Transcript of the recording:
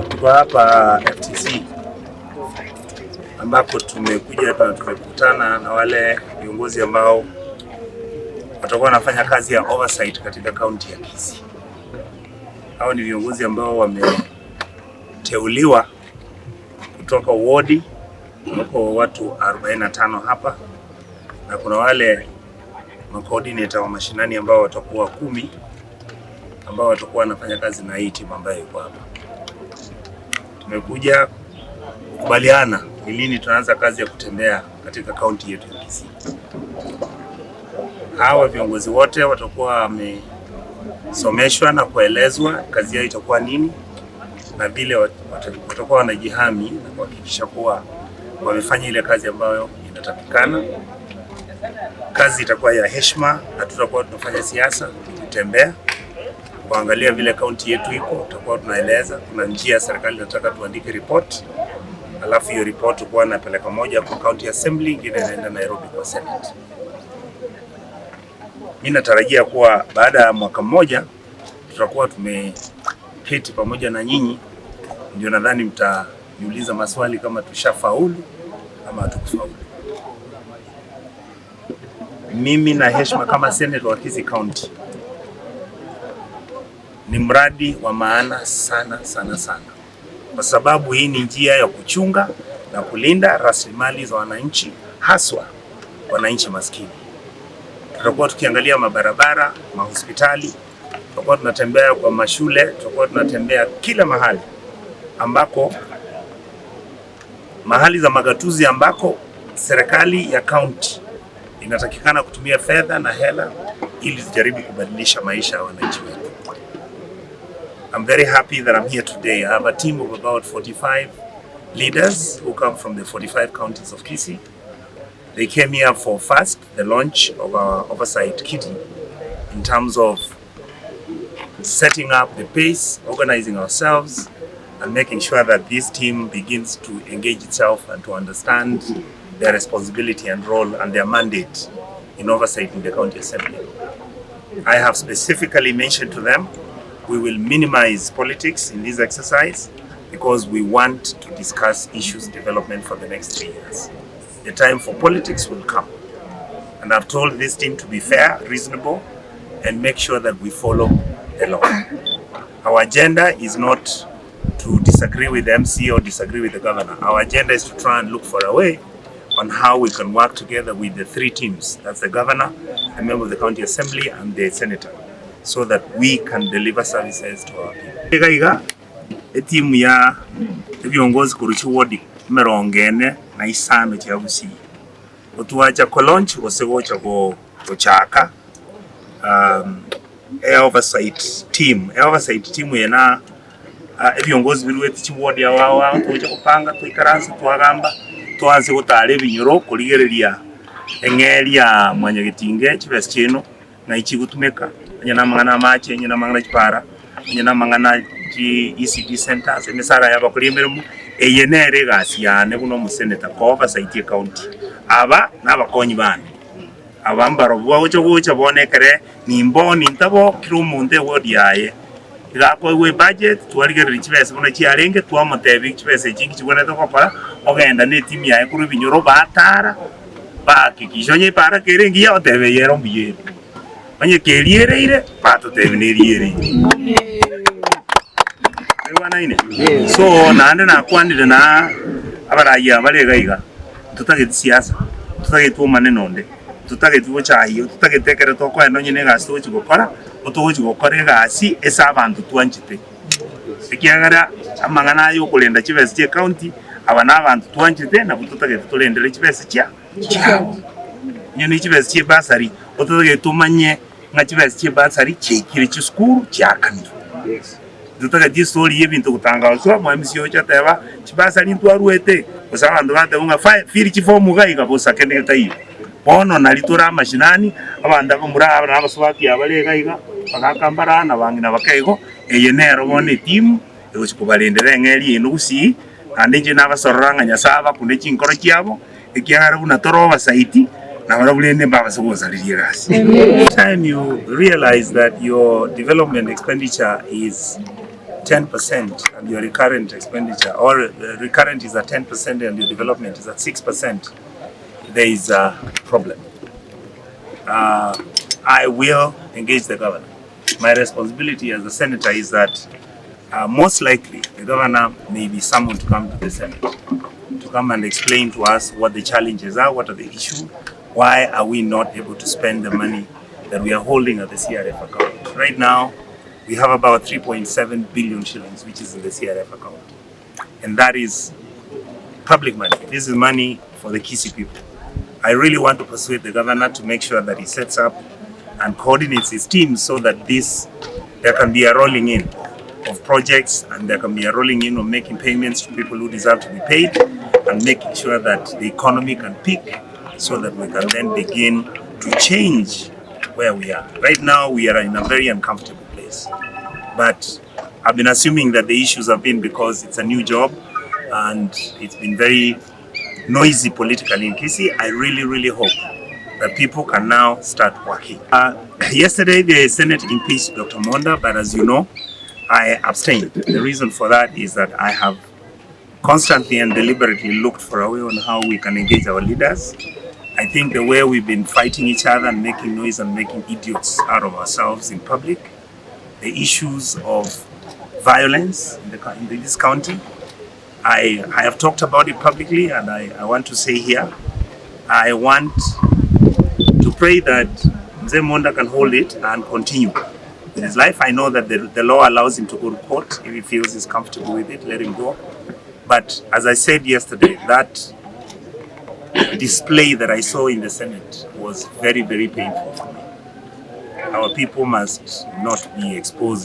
Tuko hapa FTC ambako tumekuja hapa tumekutana na wale viongozi ambao watakuwa wanafanya kazi ya oversight katika kaunti ya Kisii. Hao ni viongozi ambao wameteuliwa kutoka wodi, wako watu 45 hapa, na kuna wale coordinator wa mashinani ambao watakuwa 10 ambao watakuwa wanafanya kazi na hii timu ambayo iko hapa. Tumekuja kukubaliana ni lini tunaanza kazi ya kutembea katika kaunti yetu ya Kisii. Hawa viongozi wote watakuwa wamesomeshwa na kuelezwa kazi yao itakuwa nini, na vile watakuwa wanajihami na kuhakikisha kuwa wamefanya ile kazi ambayo inatakikana. Kazi itakuwa ya heshima, hatutakuwa tunafanya siasa, kutembea kuangalia vile kaunti yetu iko. Tutakuwa tunaeleza kuna njia serikali inataka tuandike report, alafu hiyo report kwa napeleka moja kwa county assembly, ingine inaenda Nairobi kwa Senate. Mimi natarajia kuwa baada ya mwaka mmoja tutakuwa tumeketi pamoja na nyinyi, ndio nadhani mtaniuliza maswali kama tushafaulu ama hatukufaulu. Mimi na heshima kama senator wa Kisii County, ni mradi wa maana sana kwa sababu hii ni njia ya kuchunga na kulinda rasilimali za wananchi, haswa wananchi maskini. Tutakuwa tukiangalia mabarabara, mahospitali, tutakuwa tunatembea kwa mashule, tutakuwa tunatembea kila mahali ambako mahali za magatuzi ambako serikali ya county inatakikana kutumia fedha na hela ili tujaribu kubadilisha maisha ya wananchi wetu. I'm very happy that I'm here today. I have a team of about 45 leaders who come from the 45 counties of Kisii. They came here for first the launch of our Oversight kitty in terms of setting up the pace, organizing ourselves, and making sure that this team begins to engage itself and to understand their responsibility and role and their mandate in oversight in the county assembly. I have specifically mentioned to them we will minimize politics in this exercise because we want to discuss issues development for the next 3 years. The time for politics will come. And I've told this team to be fair, reasonable, and make sure that we follow the law. Our agenda is not to disagree with the MC or disagree with the governor. Our agenda is to try and look for a way on how we can work together with the 3 teams. That's the governor, a member of the county assembly, and the senator, so that we can deliver services to our people. Team ya viongozi kuruchi wodi merongene na isano cha Kisii. Otuacha kolonch osegocha go chaka oversight team. Oversight team yena viongozi bilweti chi wodi ya wawa tuja kupanga tuikaranza tuagamba tuanze gutare binyoro kurigereria engeri ya mwanyagitinge chibesi chino na ichi gutumeka nyana mangana mache nyana mangana chipara nyana mangana ji ECD centers emisara yaba kuri emirimo eyenere gasiyane kuno museneta ko oversight county aba nabakonyi bane abambaro bwo cyo bonekere nimboni ntabo kirumunde wodi yaye igako we budget twarigerera chibese bona chiarenge twamotebi chibese chingi chibona to kokora ogenda ne team yaye kuri binyoro batara bakikishonye para kerengi ya otebe yero mbiye anye keliereire pato tevineriere so nande na kwandire na abaraya baregaiga tutageti siasa tutageti manenonde tutageti bochayo tutagetekere to kwa nonye ne gasto chigokora otogochi gokore gasi esa abantu twanchite ikiagara amangana yo kulenda chibese che county abana abantu twanchite na tutageti tulendere chibese chia nyene chibese che basari otogeti tumanye ngachibese che basari chekire chiskuru chakandu tutageti story yebintu kutangazo mu MCO chateba chibasari ntwaruete osabandu bate unga firi chifomu gaiga bosakende tayi bono nalitura mashinani abanda bomura abana abaswati abale gaiga bakakambara na bangina bakaigo eyenero bone team ekuchikubalendere ngeri enusi andinje nabasorranga nyasaba kunde chinkoro chiabo ekiagara una toroba saiti na barabulende babasogozalirie gasi. Time you realize that your development expenditure is 10% and your recurrent expenditure, or recurrent is at 10% and your development is at 6%, there is a problem. I will engage the governor. My responsibility as a senator is that most likely the governor may be summoned to come to the Senate to come and explain to us what the challenges are, what are the issues, why are we not able to spend the money that we are holding at the CRF account. Right now, we have about 3.7 billion shillings, which is in the CRF account. And that is public money. This is money for the Kisii people. I really want to persuade the governor to make sure that he sets up and coordinates his team so that there can be a rolling in of projects, and there can be a rolling in of making payments to people who deserve to be paid, and making sure that the economy can peak so that we can then begin to change where we are. Right now, we are in a very uncomfortable place. But I've been assuming that the issues have been because it's a new job and it's been very noisy politically in Kisii. I really hope that people can now start working. Yesterday, the Senate impeached Dr. Monda, but as you know, I abstained. The reason for that is that I have constantly and deliberately looked for a way on how we can engage our leaders. I think the way we've been fighting each other and making noise and making idiots out of ourselves in public, the issues of violence in this county, I have talked about it publicly, and I want to say here, I want to pray that Mzee Monda can hold it and continue in his life. I know that the law allows him to go to court. If he feels he's comfortable with it, let him go. But as I said yesterday, that display that I saw in the Senate was very painful for me. Our people must not be exposed